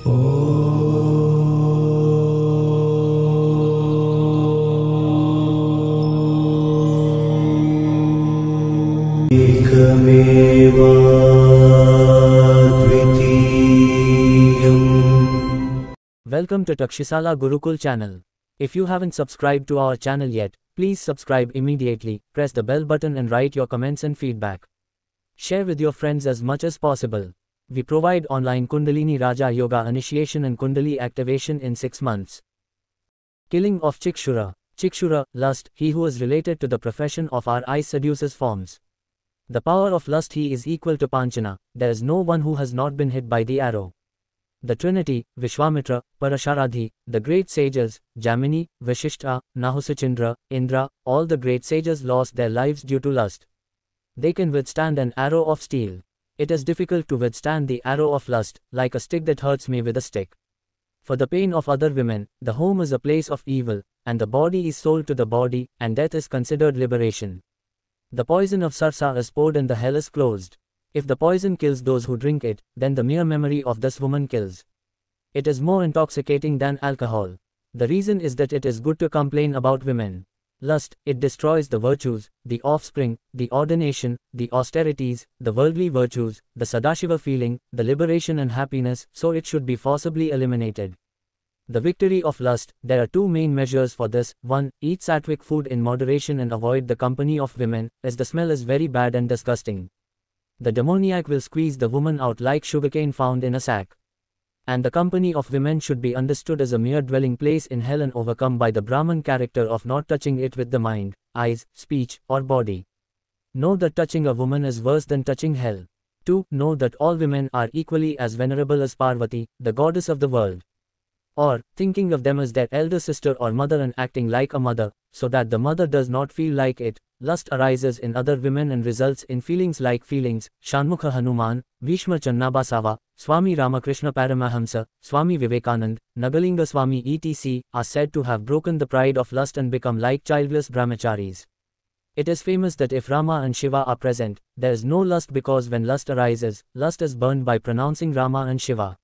Welcome to Takshisala Gurukul channel. If you haven't subscribed to our channel yet, please subscribe immediately, press the bell button and write your comments and feedback. Share with your friends as much as possible. We provide online Kundalini Raja Yoga initiation and Kundali activation in 6 months. Killing of Chikshura. Chikshura, lust, he who is related to the profession of our eyes seduces forms. The power of lust he is equal to Panchana, there is no one who has not been hit by the arrow. The Trinity, Vishwamitra, Parasharadhi, the great sages, Jamini, Vishishta, Nahusuchindra, Indra, all the great sages lost their lives due to lust. They can withstand an arrow of steel. It is difficult to withstand the arrow of lust, like a stick that hurts me with a stick. For the pain of other women, the home is a place of evil, and the body is sold to the body, and death is considered liberation. The poison of sarsa is poured and the hell is closed. If the poison kills those who drink it, then the mere memory of this woman kills. It is more intoxicating than alcohol. The reason is that it is good to complain about women. Lust, it destroys the virtues, the offspring, the ordination, the austerities, the worldly virtues, the Sadashiva feeling, the liberation and happiness, so it should be forcibly eliminated. The victory of lust, there are two main measures for this. 1. Eat sattvic food in moderation and avoid the company of women, as the smell is very bad and disgusting. The demoniac will squeeze the woman out like sugarcane found in a sack. And the company of women should be understood as a mere dwelling place in hell and overcome by the Brahman character of not touching it with the mind, eyes, speech, or body. Know that touching a woman is worse than touching hell. 2. Know that all women are equally as venerable as Parvati, the goddess of the world. Or, thinking of them as their elder sister or mother and acting like a mother, so that the mother does not feel like it. Lust arises in other women and results in feelings like feelings. Shanmukha Hanuman, Bhishma Channabasava, Swami Ramakrishna Paramahamsa, Swami Vivekanand, Nagalinga Swami etc. are said to have broken the pride of lust and become like childless brahmacharis. It is famous that if Rama and Shiva are present, there is no lust because when lust arises, lust is burned by pronouncing Rama and Shiva.